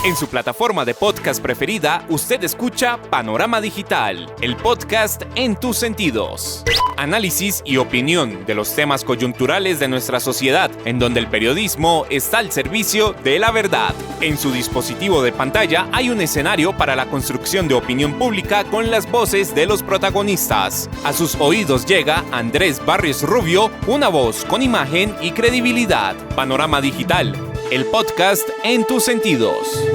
En su plataforma de podcast preferida, usted escucha Panorama Digital, el podcast en tus sentidos. Análisis y opinión de los temas coyunturales de nuestra sociedad, en donde el periodismo está al servicio de la verdad. En su dispositivo de pantalla hay un escenario para la construcción de opinión pública con las voces de los protagonistas. A sus oídos llega Andrés Barrios Rubio, una voz con imagen y credibilidad. Panorama Digital, el podcast en tus sentidos.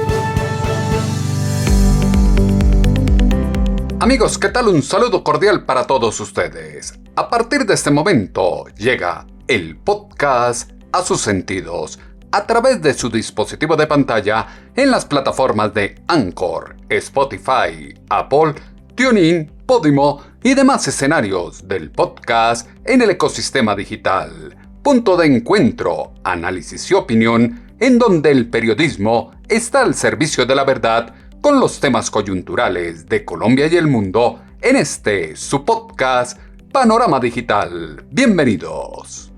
Amigos, ¿qué tal? Un saludo cordial para todos ustedes. A partir de este momento llega el podcast a sus sentidos a través de su dispositivo de pantalla en las plataformas de Anchor, Spotify, Apple, TuneIn, Podimo y demás escenarios del podcast en el ecosistema digital. Punto de encuentro, análisis y opinión en donde el periodismo está al servicio de la verdad con los temas coyunturales de Colombia y el mundo en este, su podcast, Panorama Digital. Bienvenidos.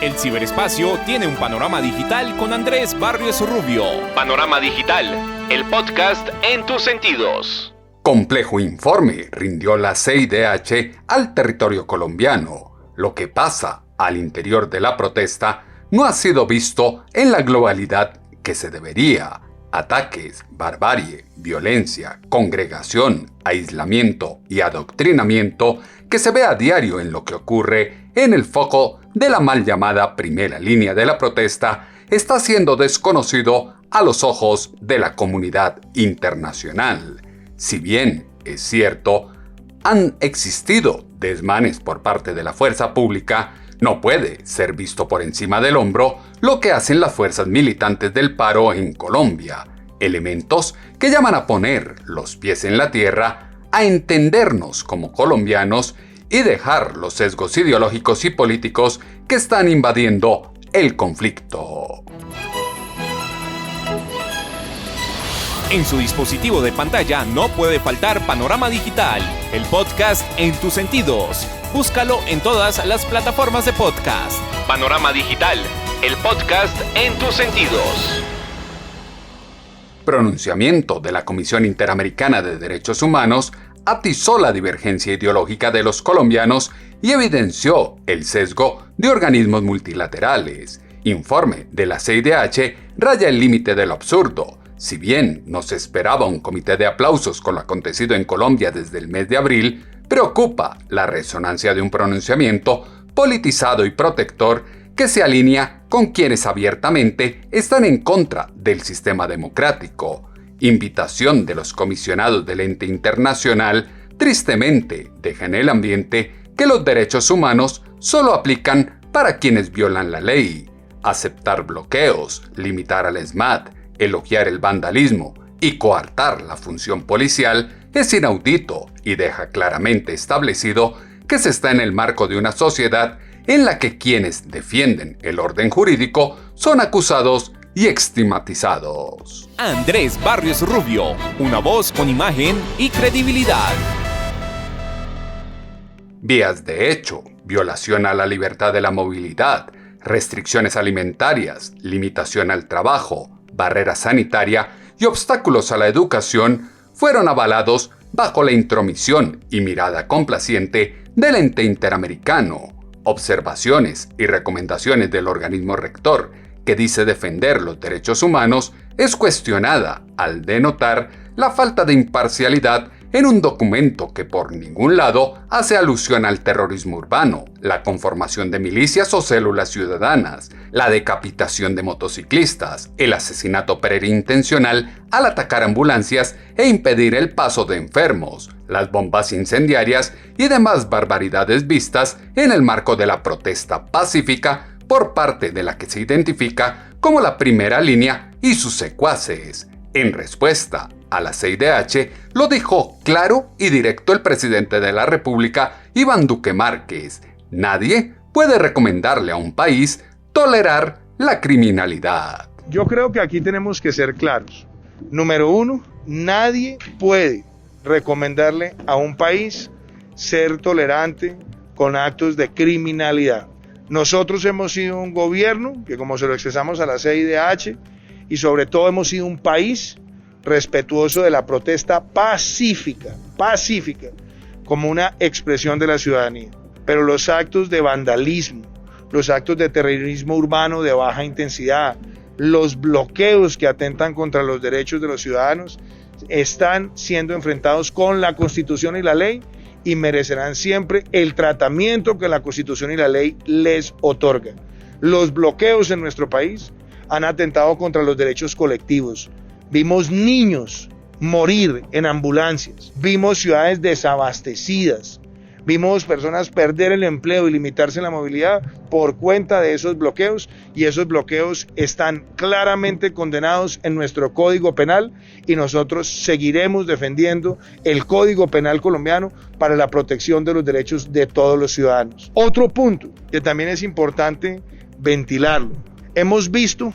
El ciberespacio tiene un panorama digital con Andrés Barrios Rubio. Panorama Digital, el podcast en tus sentidos. Complejo informe rindió la CIDH al territorio colombiano. Lo que pasa al interior de la protesta no ha sido visto en la globalidad que se debería. Ataques, barbarie, violencia, congregación, aislamiento y adoctrinamiento que se ve a diario en lo que ocurre en el foco de la mal llamada primera línea de la protesta está siendo desconocido a los ojos de la comunidad internacional. Si bien es cierto, han existido desmanes por parte de la fuerza pública, no puede ser visto por encima del hombro lo que hacen las fuerzas militantes del paro en Colombia, elementos que llaman a poner los pies en la tierra, a entendernos como colombianos y dejar los sesgos ideológicos y políticos que están invadiendo el conflicto. En su dispositivo de pantalla no puede faltar Panorama Digital, el podcast en tus sentidos. Búscalo en todas las plataformas de podcast. Panorama Digital, el podcast en tus sentidos. Pronunciamiento de la Comisión Interamericana de Derechos Humanos atizó la divergencia ideológica de los colombianos y evidenció el sesgo de organismos multilaterales. Informe de la CIDH raya el límite de lo absurdo. Si bien no se esperaba un comité de aplausos con lo acontecido en Colombia desde el mes de abril, preocupa la resonancia de un pronunciamiento politizado y protector que se alinea con quienes abiertamente están en contra del sistema democrático. Invitación de los comisionados del ente internacional tristemente deja en el ambiente que los derechos humanos solo aplican para quienes violan la ley. Aceptar bloqueos, limitar al ESMAD, elogiar el vandalismo y coartar la función policial es inaudito y deja claramente establecido que se está en el marco de una sociedad en la que quienes defienden el orden jurídico son acusados y estigmatizados. Andrés Barrios Rubio, una voz con imagen y credibilidad. Vías de hecho, violación a la libertad de la movilidad, restricciones alimentarias, limitación al trabajo, barrera sanitaria y obstáculos a la educación fueron avalados bajo la intromisión y mirada complaciente del ente interamericano. Observaciones y recomendaciones del organismo rector, que dice defender los derechos humanos, es cuestionada al denotar la falta de imparcialidad en un documento que por ningún lado hace alusión al terrorismo urbano, la conformación de milicias o células ciudadanas, la decapitación de motociclistas, el asesinato preintencional al atacar ambulancias e impedir el paso de enfermos, las bombas incendiarias y demás barbaridades vistas en el marco de la protesta pacífica por parte de la que se identifica como la primera línea y sus secuaces. En respuesta a la CIDH, lo dijo claro y directo el presidente de la República, Iván Duque Márquez: nadie puede recomendarle a un país tolerar la criminalidad. Yo creo que aquí tenemos que ser claros. Número uno, nadie puede recomendarle a un país ser tolerante con actos de criminalidad. Nosotros hemos sido un gobierno que, como se lo expresamos a la CIDH, y sobre todo hemos sido un país respetuoso de la protesta pacífica, como una expresión de la ciudadanía. Pero los actos de vandalismo, los actos de terrorismo urbano de baja intensidad, los bloqueos que atentan contra los derechos de los ciudadanos están siendo enfrentados con la Constitución y la ley y merecerán siempre el tratamiento que la Constitución y la ley les otorga. Los bloqueos en nuestro país han atentado contra los derechos colectivos. Vimos niños morir en ambulancias, vimos ciudades desabastecidas, vimos personas perder el empleo y limitarse en la movilidad por cuenta de esos bloqueos, y esos bloqueos están claramente condenados en nuestro Código Penal, y nosotros seguiremos defendiendo el Código Penal colombiano para la protección de los derechos de todos los ciudadanos. Otro punto que también es importante ventilarlo. Hemos visto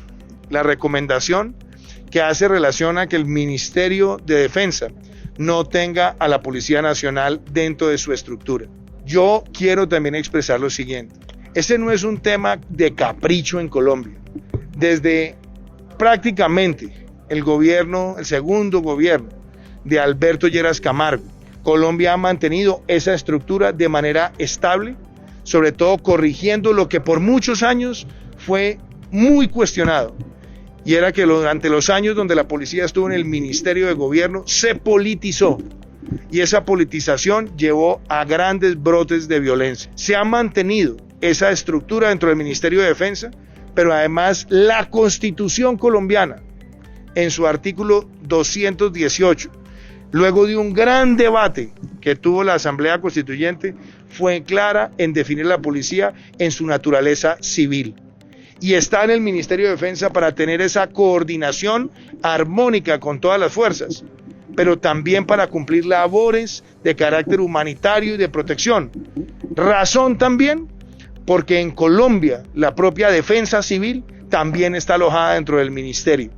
la recomendación que hace relación a que el Ministerio de Defensa no tenga a la Policía Nacional dentro de su estructura. Yo quiero también expresar lo siguiente. Ese no es un tema de capricho en Colombia. Desde prácticamente el segundo gobierno de Alberto Lleras Camargo, Colombia ha mantenido esa estructura de manera estable, sobre todo corrigiendo lo que por muchos años fue muy cuestionado, y era que durante los años donde la policía estuvo en el Ministerio de Gobierno se politizó, y esa politización llevó a grandes brotes de violencia. Se ha mantenido esa estructura dentro del Ministerio de Defensa, pero además la Constitución colombiana, en su artículo 218, luego de un gran debate que tuvo la Asamblea Constituyente, fue clara en definir la policía en su naturaleza civil. Y está en el Ministerio de Defensa para tener esa coordinación armónica con todas las fuerzas, pero también para cumplir labores de carácter humanitario y de protección. Razón también porque en Colombia la propia defensa civil también está alojada dentro del ministerio.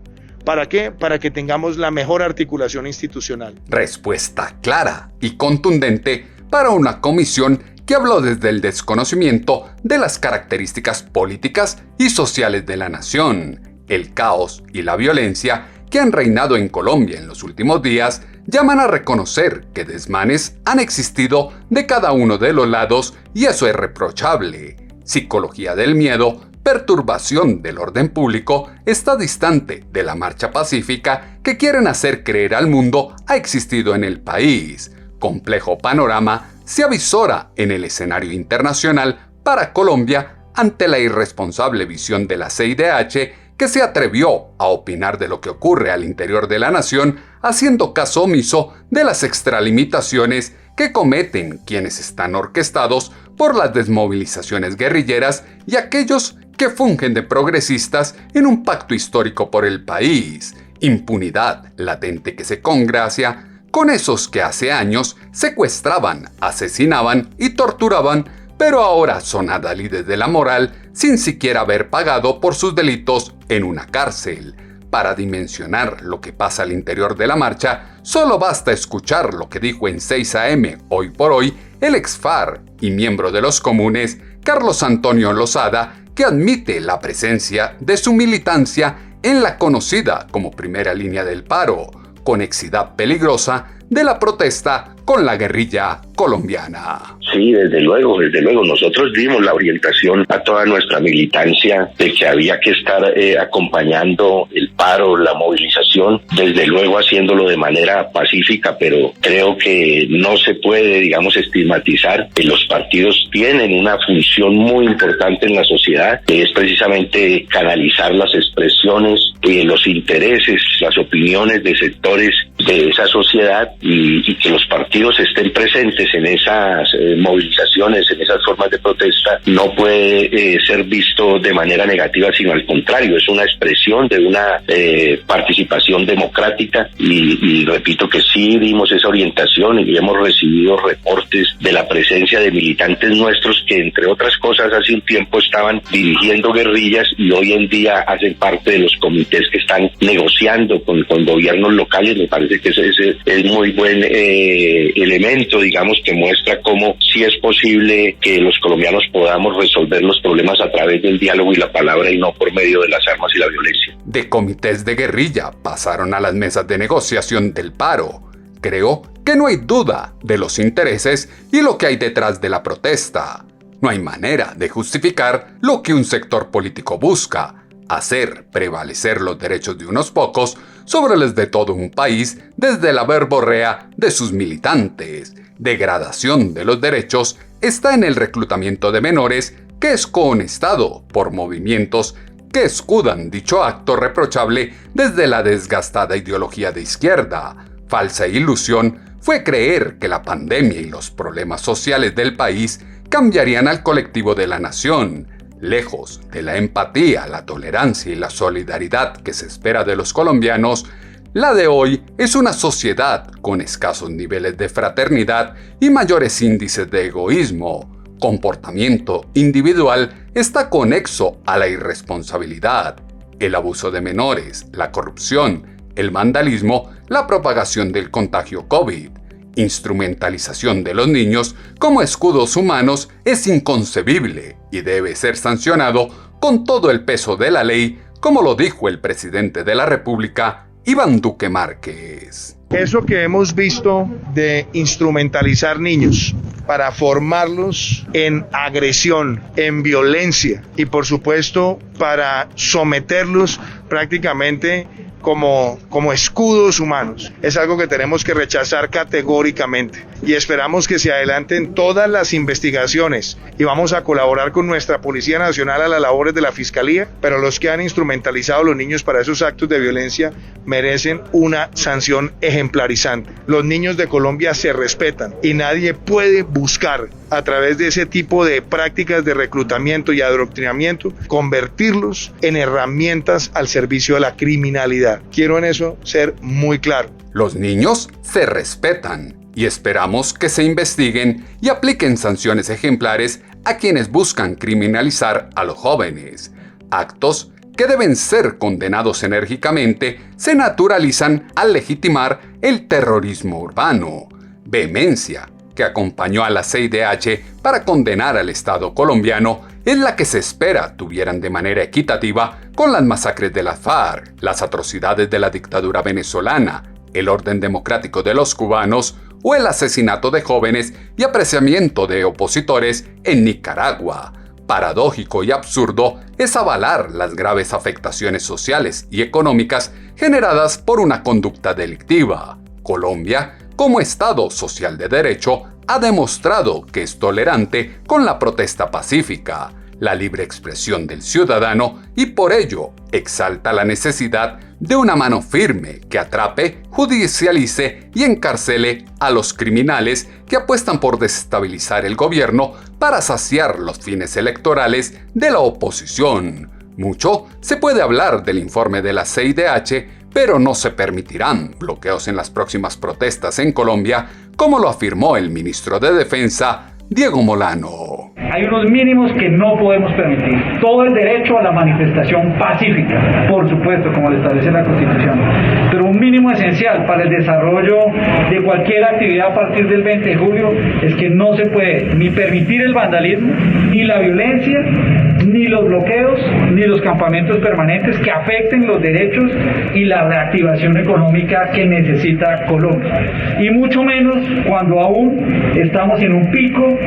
¿Para qué? Para que tengamos la mejor articulación institucional. Respuesta clara y contundente para una comisión que habló desde el desconocimiento de las características políticas y sociales de la nación. El caos y la violencia que han reinado en Colombia en los últimos días llaman a reconocer que desmanes han existido de cada uno de los lados, y eso es reprochable. Psicología del miedo, perturbación del orden público, está distante de la marcha pacífica que quieren hacer creer al mundo ha existido en el país. Complejo panorama se avisora en el escenario internacional para Colombia ante la irresponsable visión de la CIDH, que se atrevió a opinar de lo que ocurre al interior de la nación, haciendo caso omiso de las extralimitaciones que cometen quienes están orquestados por las desmovilizaciones guerrilleras y aquellos que fungen de progresistas en un pacto histórico por el país. Impunidad latente que se congracia con esos que hace años secuestraban, asesinaban y torturaban, pero ahora son adalides de la moral sin siquiera haber pagado por sus delitos en una cárcel. Para dimensionar lo que pasa al interior de la marcha, solo basta escuchar lo que dijo en 6 AM Hoy por Hoy el ex-FARC y miembro de los comunes, Carlos Antonio Lozada, que admite la presencia de su militancia en la conocida como primera línea del paro, conexidad peligrosa de la protesta con la guerrilla colombiana. Sí, desde luego, nosotros dimos la orientación a toda nuestra militancia de que había que estar acompañando el paro, la movilización, desde luego haciéndolo de manera pacífica, pero creo que no se puede, digamos, estigmatizar que los partidos tienen una función muy importante en la sociedad, que es precisamente canalizar las expresiones, los intereses, las opiniones de sectores de esa sociedad, y que los partidos estén presentes en esas movilizaciones, en esas formas de protesta, no puede ser visto de manera negativa, sino al contrario, es una expresión de una participación democrática, y repito que sí dimos esa orientación y hemos recibido reportes de la presencia de militantes nuestros que, entre otras cosas, hace un tiempo estaban dirigiendo guerrillas y hoy en día hacen parte de los comités que están negociando con gobiernos locales. Me parece parece que ese es muy buen elemento, digamos, que muestra cómo sí es posible que los colombianos podamos resolver los problemas a través del diálogo y la palabra y no por medio de las armas y la violencia. De comités de guerrilla pasaron a las mesas de negociación del paro. Creo que no hay duda de los intereses y lo que hay detrás de la protesta. No hay manera de justificar lo que un sector político busca: hacer prevalecer los derechos de unos pocos sobre los de todo un país desde la verborrea de sus militantes. Degradación de los derechos está en el reclutamiento de menores, que es cohonestado por movimientos que escudan dicho acto reprochable desde la desgastada ideología de izquierda. Falsa ilusión fue creer que la pandemia y los problemas sociales del país cambiarían al colectivo de la nación. Lejos de la empatía, la tolerancia y la solidaridad que se espera de los colombianos, la de hoy es una sociedad con escasos niveles de fraternidad y mayores índices de egoísmo. Comportamiento individual está conexo a la irresponsabilidad, el abuso de menores, la corrupción, el vandalismo, la propagación del contagio COVID. Instrumentalización de los niños como escudos humanos es inconcebible y debe ser sancionado con todo el peso de la ley, como lo dijo el presidente de la República, Iván Duque Márquez. Eso que hemos visto de instrumentalizar niños para formarlos en agresión, en violencia y por supuesto para someterlos prácticamente como escudos humanos, es algo que tenemos que rechazar categóricamente y esperamos que se adelanten todas las investigaciones y vamos a colaborar con nuestra Policía Nacional a las labores de la Fiscalía, pero los que han instrumentalizado a los niños para esos actos de violencia merecen una sanción ejemplarizante. Los niños de Colombia se respetan y nadie puede buscar a través de ese tipo de prácticas de reclutamiento y adoctrinamiento convertirlos en herramientas al servicio de la criminalidad. Quiero en eso ser muy claro. Los niños se respetan y esperamos que se investiguen y apliquen sanciones ejemplares a quienes buscan criminalizar a los jóvenes. Actos que deben ser condenados enérgicamente se naturalizan al legitimar el terrorismo urbano. Vehemencia que acompañó a la CIDH para condenar al Estado colombiano es la que se espera tuvieran de manera equitativa con las masacres de las FARC, las atrocidades de la dictadura venezolana, el orden democrático de los cubanos o el asesinato de jóvenes y apresamiento de opositores en Nicaragua. Paradójico y absurdo es avalar las graves afectaciones sociales y económicas generadas por una conducta delictiva. Colombia, como Estado social de derecho, ha demostrado que es tolerante con la protesta pacífica, la libre expresión del ciudadano y por ello exalta la necesidad de una mano firme que atrape, judicialice y encarcele a los criminales que apuestan por desestabilizar el gobierno para saciar los fines electorales de la oposición. Mucho se puede hablar del informe de la CIDH, pero no se permitirán bloqueos en las próximas protestas en Colombia, como lo afirmó el ministro de Defensa, Diego Molano. Hay unos mínimos que no podemos permitir. Todo el derecho a la manifestación pacífica, por supuesto, como lo establece la Constitución. Pero un mínimo esencial para el desarrollo de cualquier actividad a partir del 20 de julio es que no se puede ni permitir el vandalismo, ni la violencia, ni los bloqueos, ni los campamentos permanentes que afecten los derechos y la reactivación económica que necesita Colombia. Y mucho menos cuando aún estamos en un pico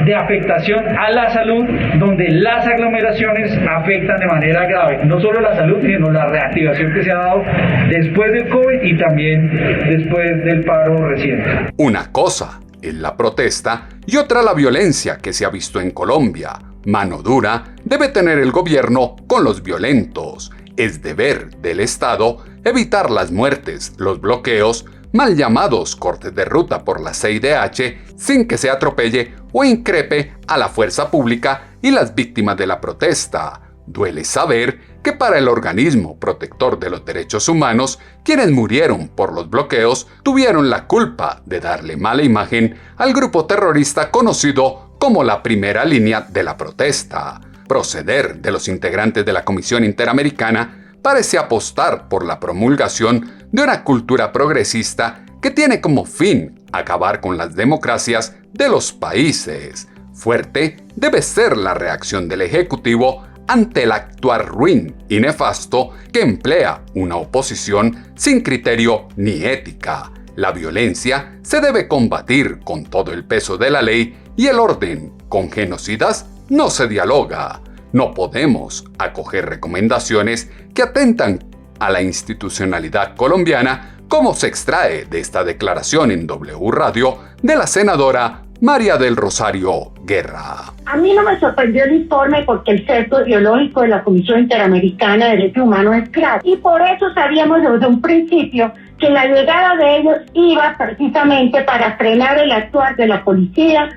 de afectación a la salud, donde las aglomeraciones afectan de manera grave, no solo la salud, sino la reactivación que se ha dado después del COVID y también después del paro reciente. Una cosa es la protesta y otra la violencia que se ha visto en Colombia. Mano dura debe tener el gobierno con los violentos. Es deber del Estado evitar las muertes, los bloqueos, mal llamados cortes de ruta por la CIDH, sin que se atropelle o increpe a la fuerza pública y las víctimas de la protesta. Duele saber que para el organismo protector de los derechos humanos, quienes murieron por los bloqueos tuvieron la culpa de darle mala imagen al grupo terrorista conocido como la primera línea de la protesta. Proceder de los integrantes de la Comisión Interamericana parece apostar por la promulgación de una cultura progresista que tiene como fin acabar con las democracias de los países. Fuerte debe ser la reacción del Ejecutivo ante el actuar ruin y nefasto que emplea una oposición sin criterio ni ética. La violencia se debe combatir con todo el peso de la ley y el orden. Con genocidas no se dialoga. No podemos acoger recomendaciones que atentan a la institucionalidad colombiana, como se extrae de esta declaración en W Radio de la senadora María del Rosario Guerra. A mí no me sorprendió el informe porque el sesgo ideológico de la Comisión Interamericana de Derechos Humanos es claro. Y por eso sabíamos desde un principio que la llegada de ellos iba precisamente para frenar el actuar de la policía,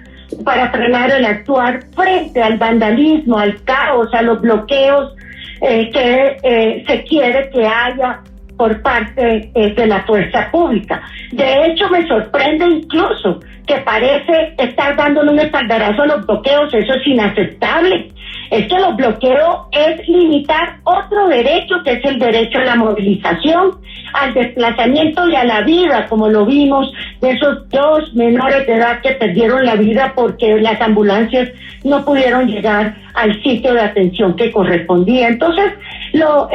para frenar el actuar frente al vandalismo, al caos, a los bloqueos que se quiere que haya por parte de la fuerza pública. De hecho, me sorprende incluso que parece estar dándole un espaldarazo a los bloqueos. Eso es inaceptable. Es que los bloqueos es limitar otro derecho, que es el derecho a la movilización, al desplazamiento y a la vida, como lo vimos de esos 2 menores de edad que perdieron la vida porque las ambulancias no pudieron llegar al sitio de atención que correspondía. Entonces, lo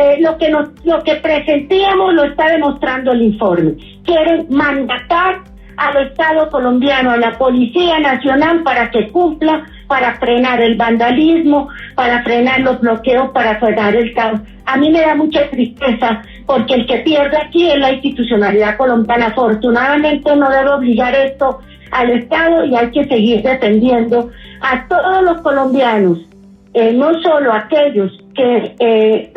que presentíamos lo está demostrando el informe. Quieren mandatar al Estado colombiano, a la Policía Nacional, para que cumpla, para frenar el vandalismo, para frenar los bloqueos, para frenar el caos. A mí me da mucha tristeza porque el que pierde aquí es la institucionalidad colombiana. Afortunadamente no debe obligar esto al Estado y hay que seguir defendiendo a todos los colombianos, no solo aquellos que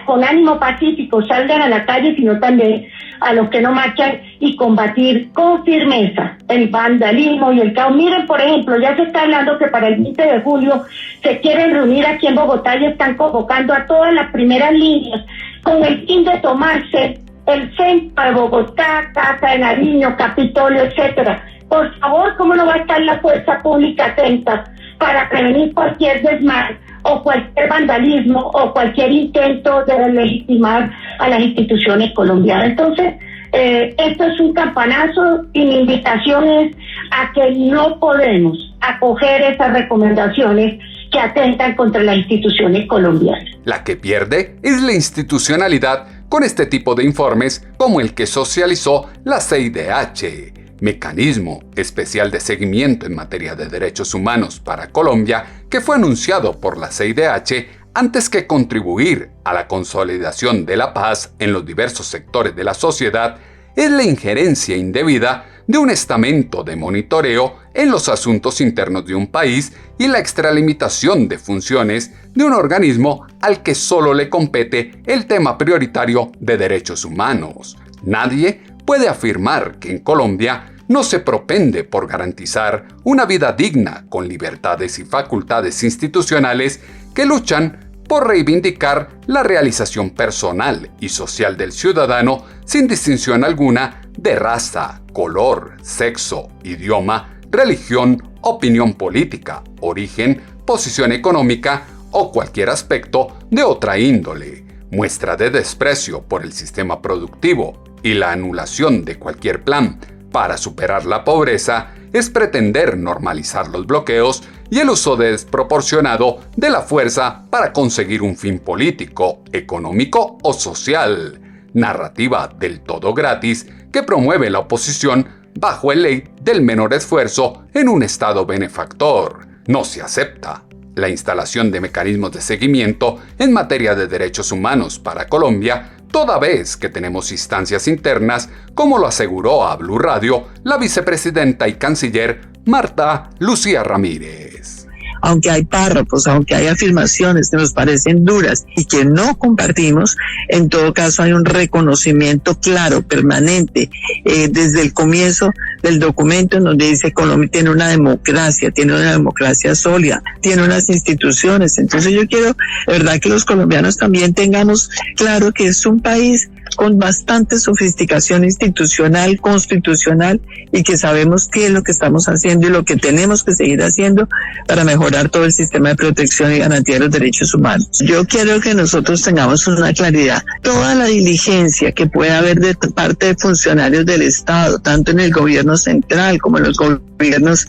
con ánimo pacífico salgan a la calle, sino también a los que no marchan y combatir con firmeza el vandalismo y el caos. Miren, por ejemplo, ya se está hablando que para el 20 de julio se quieren reunir aquí en Bogotá y están convocando a todas las primeras líneas con el fin de tomarse el centro de Bogotá, Casa de Nariño, Capitolio, etcétera. Por favor, ¿cómo no va a estar la fuerza pública atenta para prevenir cualquier desmán o cualquier vandalismo o cualquier intento de legitimar a las instituciones colombianas? Entonces, esto es un campanazo y mi invitación es a que no podemos acoger esas recomendaciones que atentan contra las instituciones colombianas. La que pierde es la institucionalidad con este tipo de informes como el que socializó la CIDH, Mecanismo Especial de Seguimiento en Materia de Derechos Humanos para Colombia, que fue anunciado por la CIDH antes que contribuir a la consolidación de la paz en los diversos sectores de la sociedad. Es la injerencia indebida de un estamento de monitoreo en los asuntos internos de un país y la extralimitación de funciones de un organismo al que solo le compete el tema prioritario de derechos humanos. Nadie puede afirmar que en Colombia no se propende por garantizar una vida digna con libertades y facultades institucionales que luchan por reivindicar la realización personal y social del ciudadano sin distinción alguna de raza, color, sexo, idioma, religión, opinión política, origen, posición económica o cualquier aspecto de otra índole. Muestra de desprecio por el sistema productivo y la anulación de cualquier plan para superar la pobreza es pretender normalizar los bloqueos y el uso desproporcionado de la fuerza para conseguir un fin político, económico o social. Narrativa del todo gratis que promueve la oposición bajo el ley del menor esfuerzo en un Estado benefactor. No se acepta la instalación de mecanismos de seguimiento en materia de derechos humanos para Colombia, toda vez que tenemos instancias internas, como lo aseguró a Blue Radio la vicepresidenta y canciller Marta Lucía Ramírez. Aunque hay párrafos, aunque hay afirmaciones que nos parecen duras y que no compartimos, en todo caso hay un reconocimiento claro, permanente, desde el comienzo del documento en donde dice Colombia tiene una democracia sólida, tiene unas instituciones. Entonces yo quiero, de verdad, que los colombianos también tengamos claro que es un país con bastante sofisticación institucional, constitucional, y que sabemos qué es lo que estamos haciendo y lo que tenemos que seguir haciendo para mejorar todo el sistema de protección y garantía de los derechos humanos. Yo quiero que nosotros tengamos una claridad. Toda la diligencia que pueda haber de parte de funcionarios del Estado, tanto en el gobierno central como en los gobiernos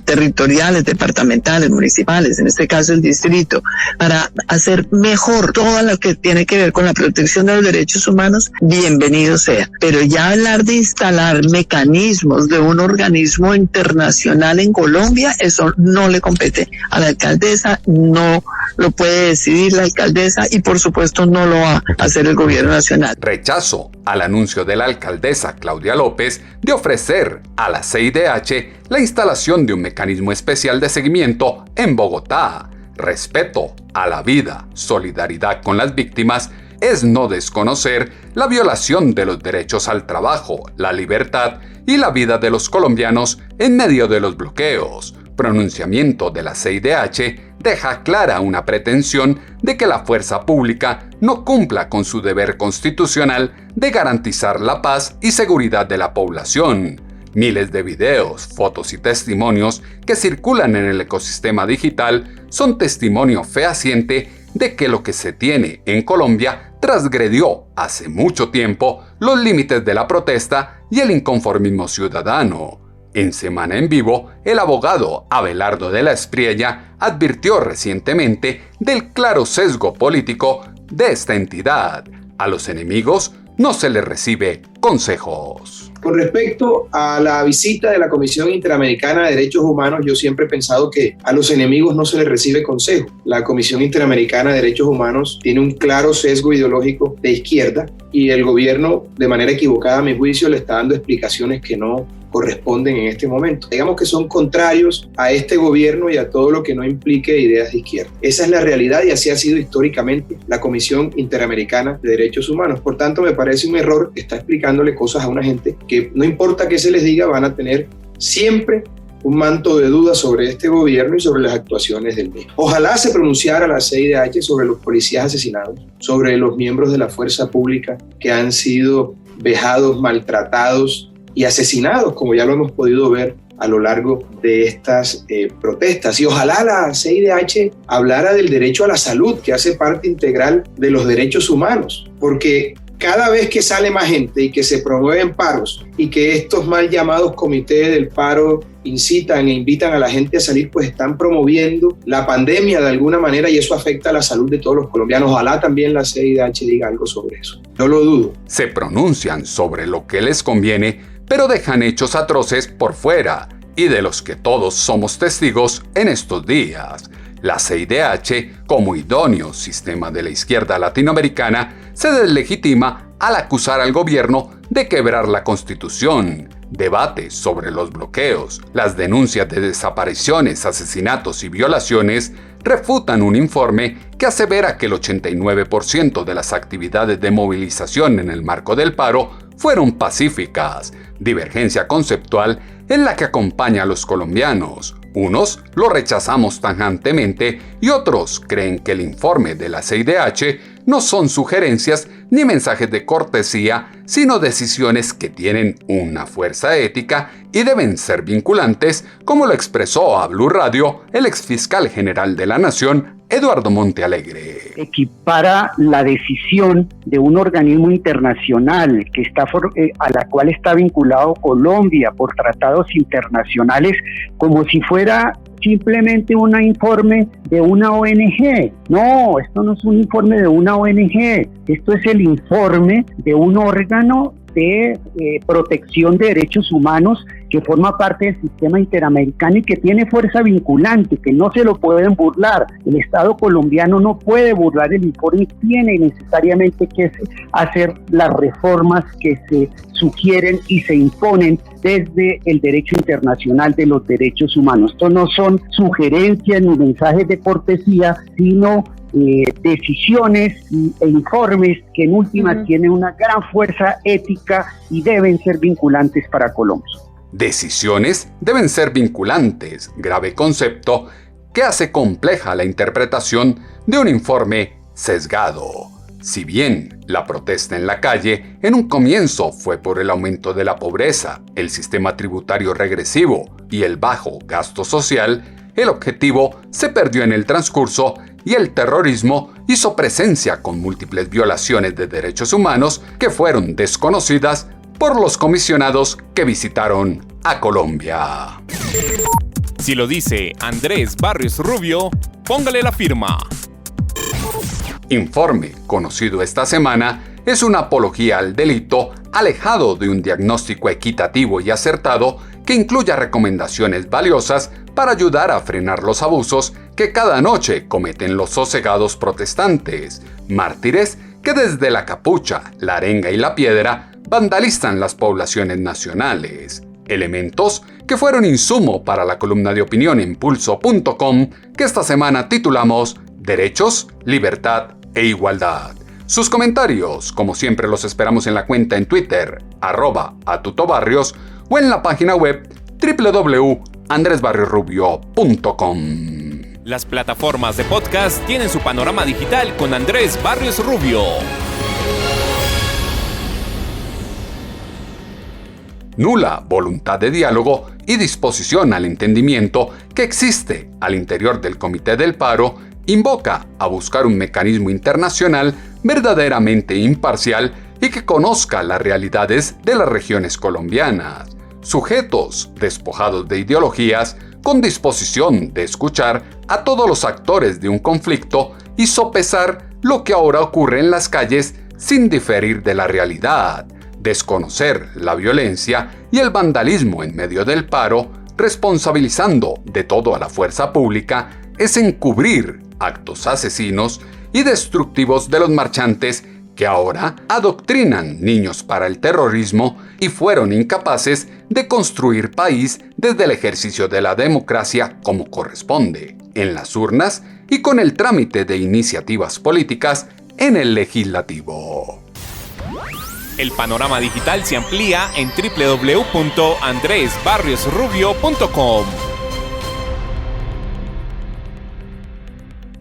territoriales, departamentales, municipales, en este caso el distrito, para hacer mejor todo lo que tiene que ver con la protección de los derechos humanos, bienvenido sea. Pero ya hablar de instalar mecanismos de un organismo internacional en Colombia, eso no le compete a la alcaldesa, no lo puede decidir la alcaldesa y por supuesto no lo va a hacer el gobierno nacional. Rechazo al anuncio de la alcaldesa Claudia López de ofrecer a la CIDH la instalación de un mecanismo especial de seguimiento en Bogotá. Respeto a la vida, solidaridad con las víctimas, es no desconocer la violación de los derechos al trabajo, la libertad y la vida de los colombianos en medio de los bloqueos. Pronunciamiento de la CIDH deja clara una pretensión de que la fuerza pública no cumpla con su deber constitucional de garantizar la paz y seguridad de la población. Miles de videos, fotos y testimonios que circulan en el ecosistema digital son testimonio fehaciente de que lo que se tiene en Colombia transgredió hace mucho tiempo los límites de la protesta y el inconformismo ciudadano. En Semana en Vivo, el abogado Abelardo de la Espriella advirtió recientemente del claro sesgo político de esta entidad. A los enemigos no se les recibe consejos. Con respecto a la visita de la Comisión Interamericana de Derechos Humanos, yo siempre he pensado que a los enemigos no se les recibe consejo. La Comisión Interamericana de Derechos Humanos tiene un claro sesgo ideológico de izquierda y el gobierno, de manera equivocada a mi juicio, le está dando explicaciones que no corresponden en este momento. Digamos que son contrarios a este gobierno y a todo lo que no implique ideas de izquierda. Esa es la realidad y así ha sido históricamente la Comisión Interamericana de Derechos Humanos. Por tanto, me parece un error que está explicándole cosas a una gente que no importa qué se les diga, van a tener siempre un manto de dudas sobre este gobierno y sobre las actuaciones del mismo. Ojalá se pronunciara la CIDH sobre los policías asesinados, sobre los miembros de la fuerza pública que han sido vejados, maltratados y asesinados, como ya lo hemos podido ver a lo largo de estas protestas. Y ojalá la CIDH hablara del derecho a la salud, que hace parte integral de los derechos humanos, porque cada vez que sale más gente y que se promueven paros y que estos mal llamados comités del paro incitan e invitan a la gente a salir, pues están promoviendo la pandemia de alguna manera y eso afecta a la salud de todos los colombianos. Ojalá también la CIDH diga algo sobre eso. No lo dudo. Se pronuncian sobre lo que les conviene, pero dejan hechos atroces por fuera y de los que todos somos testigos en estos días. La CIDH, como idóneo sistema de la izquierda latinoamericana, se deslegitima al acusar al gobierno de quebrar la Constitución. Debates sobre los bloqueos, las denuncias de desapariciones, asesinatos y violaciones refutan un informe que asevera que el 89% de las actividades de movilización en el marco del paro fueron pacíficas. Divergencia conceptual en la que acompaña a los colombianos. Unos lo rechazamos tajantemente y otros creen que el informe de la CIDH no son sugerencias ni mensajes de cortesía, sino decisiones que tienen una fuerza ética y deben ser vinculantes, como lo expresó a Blue Radio el exfiscal general de la Nación, Eduardo Montealegre. Equipara la decisión de un organismo internacional que está a la cual está vinculado Colombia por tratados internacionales como si fuera simplemente un informe de una ONG. No, esto no es un informe de una ONG, esto es el informe de un órgano de protección de derechos humanos que forma parte del sistema interamericano y que tiene fuerza vinculante, que no se lo pueden burlar. El Estado colombiano no puede burlar el informe, tiene necesariamente que hacer las reformas que se sugieren y se imponen desde el derecho internacional de los derechos humanos. Esto no son sugerencias ni mensajes de cortesía, sino decisiones e informes que en últimas tienen una gran fuerza ética y deben ser vinculantes para Colombia. Decisiones deben ser vinculantes, grave concepto que hace compleja la interpretación de un informe sesgado. Si bien la protesta en la calle en un comienzo fue por el aumento de la pobreza, el sistema tributario regresivo y el bajo gasto social, el objetivo se perdió en el transcurso y el terrorismo hizo presencia con múltiples violaciones de derechos humanos que fueron desconocidas por los comisionados que visitaron a Colombia. Si lo dice Andrés Barrios Rubio, póngale la firma. Informe conocido esta semana es una apología al delito alejado de un diagnóstico equitativo y acertado que incluya recomendaciones valiosas para ayudar a frenar los abusos que cada noche cometen los sosegados protestantes, mártires que desde la capucha, la arenga y la piedra vandalizan las poblaciones nacionales. Elementos que fueron insumo para la columna de opinión en Pulso.com que esta semana titulamos Derechos, Libertad e Igualdad. Sus comentarios, como siempre, los esperamos en la cuenta en Twitter, @atutobarrios, o en la página web www.andresbarriosrubio.com. Las plataformas de podcast tienen su panorama digital con Andrés Barrios Rubio. Nula voluntad de diálogo y disposición al entendimiento que existe al interior del Comité del Paro invoca a buscar un mecanismo internacional verdaderamente imparcial y que conozca las realidades de las regiones colombianas, sujetos despojados de ideologías con disposición de escuchar a todos los actores de un conflicto y sopesar lo que ahora ocurre en las calles sin diferir de la realidad, desconocer la violencia y el vandalismo en medio del paro, responsabilizando de todo a la fuerza pública, es encubrir actos asesinos y destructivos de los marchantes que ahora adoctrinan niños para el terrorismo y fueron incapaces de construir país desde el ejercicio de la democracia como corresponde, en las urnas y con el trámite de iniciativas políticas en el legislativo. El panorama digital se amplía en www.andresbarriosrubio.com.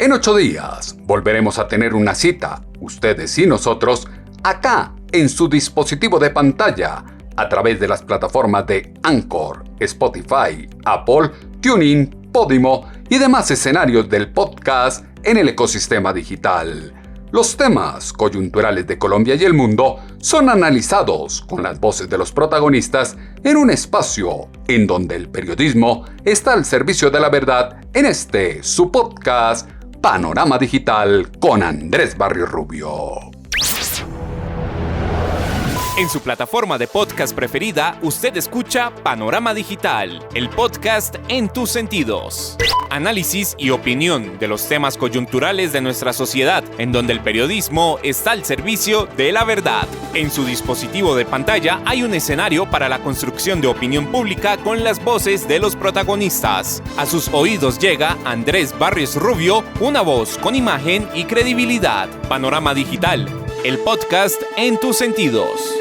En 8 días volveremos a tener una cita, ustedes y nosotros, acá en su dispositivo de pantalla, a través de las plataformas de Anchor, Spotify, Apple, TuneIn, Podimo y demás escenarios del podcast en el ecosistema digital. Los temas coyunturales de Colombia y el mundo son analizados con las voces de los protagonistas en un espacio en donde el periodismo está al servicio de la verdad en este, su podcast, Panorama Digital con Andrés Barrios Rubio. En su plataforma de podcast preferida, usted escucha Panorama Digital, el podcast en tus sentidos. Análisis y opinión de los temas coyunturales de nuestra sociedad, en donde el periodismo está al servicio de la verdad. En su dispositivo de pantalla hay un escenario para la construcción de opinión pública con las voces de los protagonistas. A sus oídos llega Andrés Barrios Rubio, una voz con imagen y credibilidad. Panorama Digital, el podcast en tus sentidos.